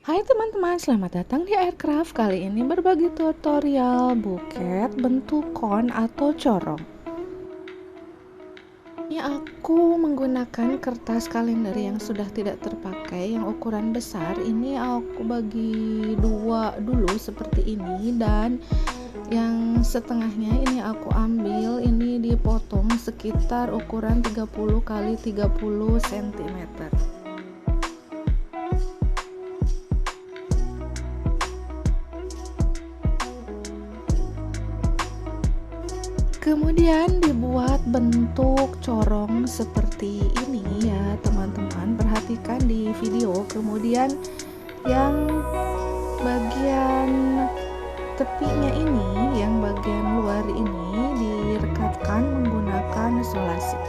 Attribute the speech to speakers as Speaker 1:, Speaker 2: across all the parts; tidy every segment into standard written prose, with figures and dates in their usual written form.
Speaker 1: Hai teman-teman, selamat datang di Aircraft. Kali ini berbagi tutorial buket bentuk kon atau corong. Ini aku menggunakan kertas kalender yang sudah tidak terpakai yang ukuran besar. Ini aku bagi dua dulu seperti ini, dan yang setengahnya ini aku ambil, ini dipotong sekitar ukuran 30 kali 30 cm. Kemudian dibuat bentuk corong seperti ini ya teman-teman, perhatikan di video. Kemudian yang bagian tepinya ini, yang bagian luar ini direkatkan menggunakan solasi.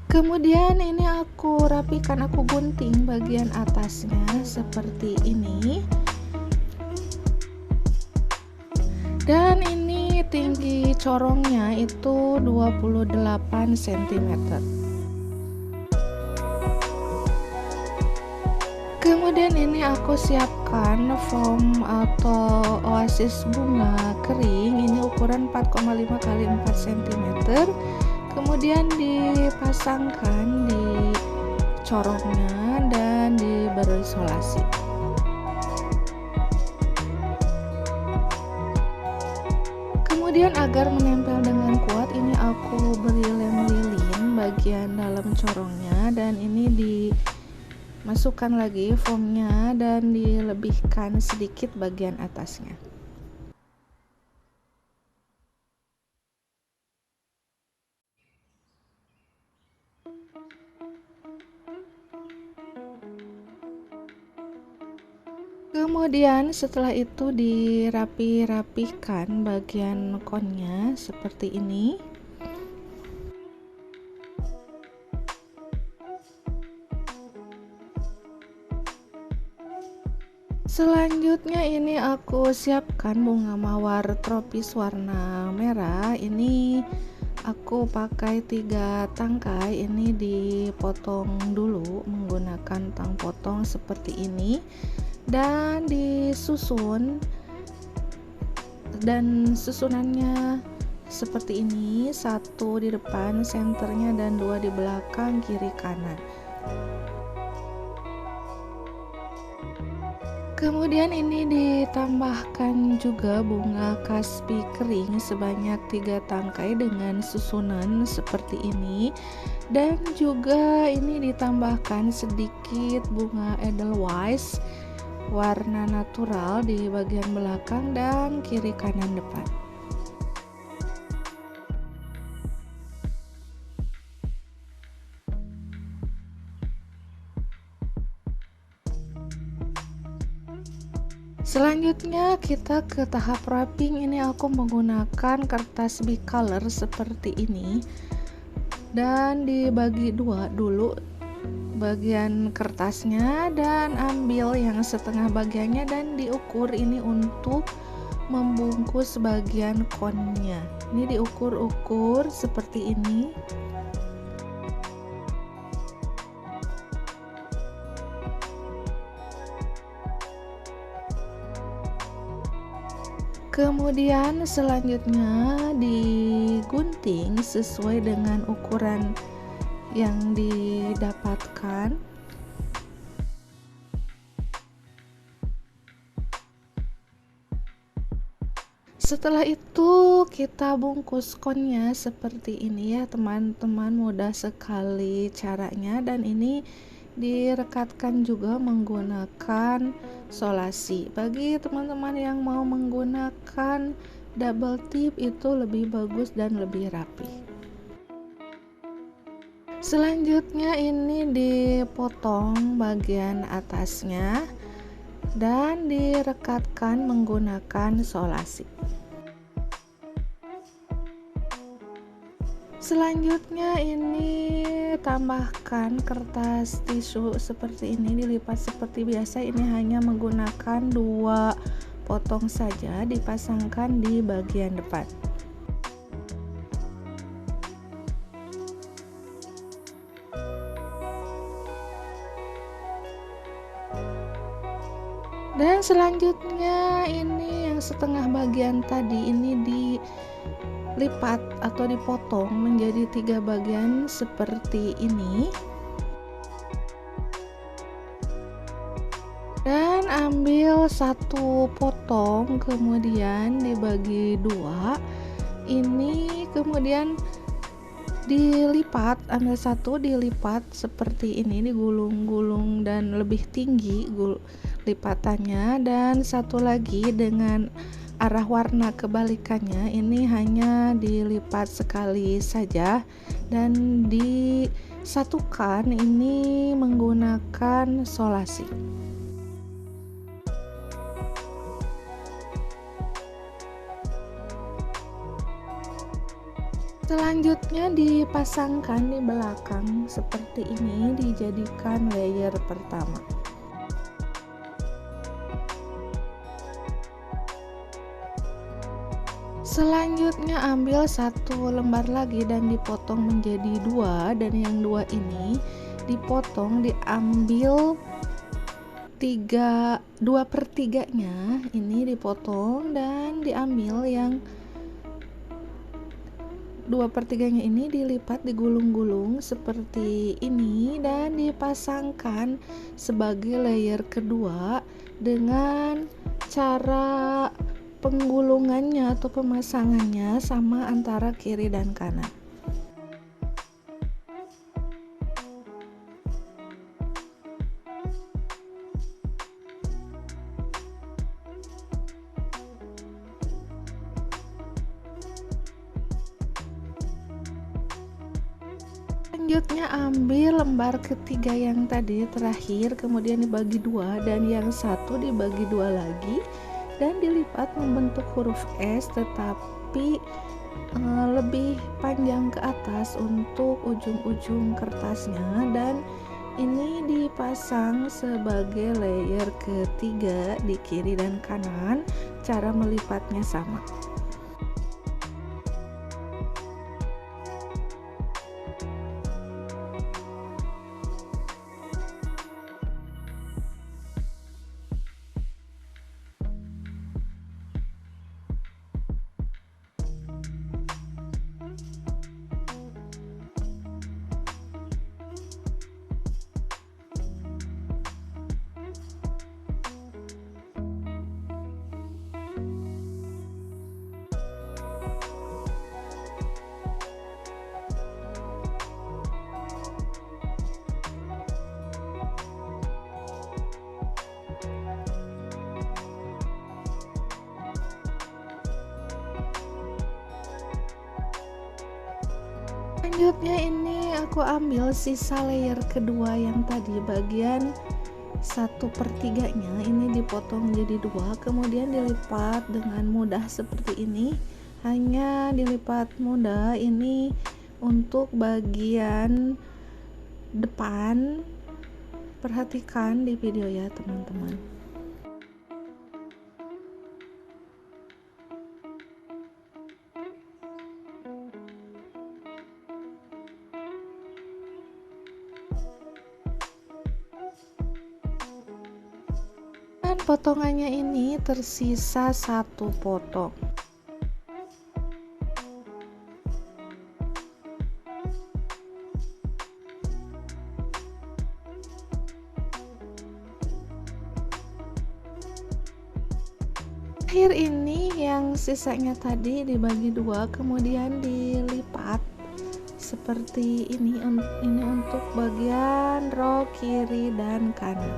Speaker 1: Kemudian ini aku rapikan, aku gunting bagian atasnya seperti ini. Dan ini tinggi corongnya itu 28 cm. Kemudian ini aku siapkan foam atau oasis bunga kering, ini ukuran 4,5 kali 4 cm. Kemudian dipasangkan di corongnya dan diberi solasi. Kemudian agar menempel dengan kuat, ini aku beri lem lilin bagian dalam corongnya, dan ini dimasukkan lagi foamnya dan dilebihkan sedikit bagian atasnya. Kemudian setelah itu dirapi-rapikan bagian konnya seperti ini. Selanjutnya ini aku siapkan bunga mawar tropis warna merah. Ini aku pakai 3 tangkai, ini dipotong dulu menggunakan tang potong seperti ini dan disusun, dan susunannya seperti ini, 1 di depan senternya dan 2 di belakang kiri kanan. Kemudian ini ditambahkan juga bunga kaspi kering sebanyak 3 tangkai dengan susunan seperti ini, dan juga ini ditambahkan sedikit bunga edelweiss warna natural di bagian belakang dan kiri kanan depan. Selanjutnya kita ke tahap wrapping. Ini aku menggunakan kertas bicolor seperti ini dan dibagi dua dulu bagian kertasnya, dan ambil yang setengah bagiannya dan diukur ini untuk membungkus bagian konnya. Ini diukur-ukur seperti ini. Kemudian selanjutnya digunting sesuai dengan ukuran yang didapatkan. Setelah itu kita bungkus konnya seperti ini ya teman-teman, mudah sekali caranya, dan ini direkatkan juga menggunakan solasi. Bagi teman-teman yang mau menggunakan double tip itu lebih bagus dan lebih rapi. Selanjutnya ini dipotong bagian atasnya dan direkatkan menggunakan solasi. Selanjutnya ini tambahkan kertas tisu seperti ini, dilipat seperti biasa. Ini hanya menggunakan 2 potong saja, dipasangkan di bagian depan. Dan selanjutnya ini yang setengah bagian tadi ini dilipat atau dipotong menjadi 3 bagian seperti ini. Dan ambil 1 potong, kemudian dibagi 2. Ini kemudian dilipat, ambil 1 dilipat seperti ini, digulung-gulung dan lebih tinggi lipatannya, dan satu lagi dengan arah warna kebalikannya, ini hanya dilipat sekali saja dan disatukan ini menggunakan solasi. Selanjutnya dipasangkan di belakang seperti ini, dijadikan layer pertama. Selanjutnya ambil 1 lembar lagi dan dipotong menjadi 2, dan yang 2 ini dipotong, diambil 2/3-nya ini dipotong dan diambil yang 2/3-nya ini dilipat, digulung-gulung seperti ini dan dipasangkan sebagai layer kedua dengan cara penggulungannya atau pemasangannya sama antara kiri dan kanan. Selanjutnya ambil lembar ketiga yang tadi terakhir, kemudian dibagi 2 dan yang 1 dibagi 2 lagi dan dilipat membentuk huruf S, tetapi lebih panjang ke atas untuk ujung-ujung kertasnya, dan ini dipasang sebagai layer ketiga di kiri dan kanan. Cara melipatnya sama. Selanjutnya ini aku ambil sisa layer kedua yang tadi, bagian 1/3-nya ini dipotong menjadi 2, kemudian dilipat dengan mudah seperti ini. Hanya dilipat mudah ini untuk bagian depan. Perhatikan di video ya teman-teman. Dan potongannya ini tersisa 1 potong. Akhir ini yang sisanya tadi dibagi 2, kemudian dilipat seperti ini untuk bagian rok kiri dan kanan.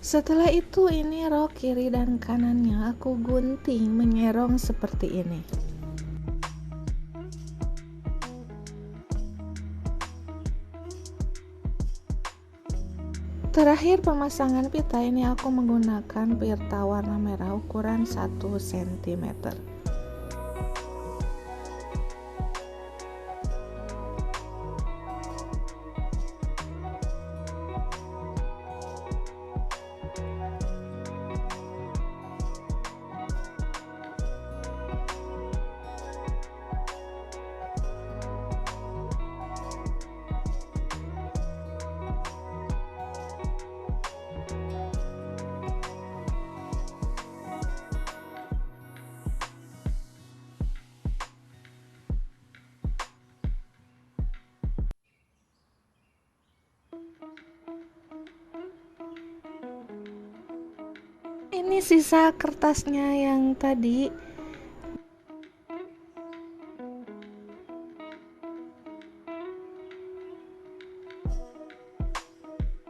Speaker 1: Setelah itu ini rok kiri dan kanannya aku gunting menyerong seperti ini. Terakhir pemasangan pita, ini aku menggunakan pita warna merah ukuran 1 cm. Ini sisa kertasnya yang tadi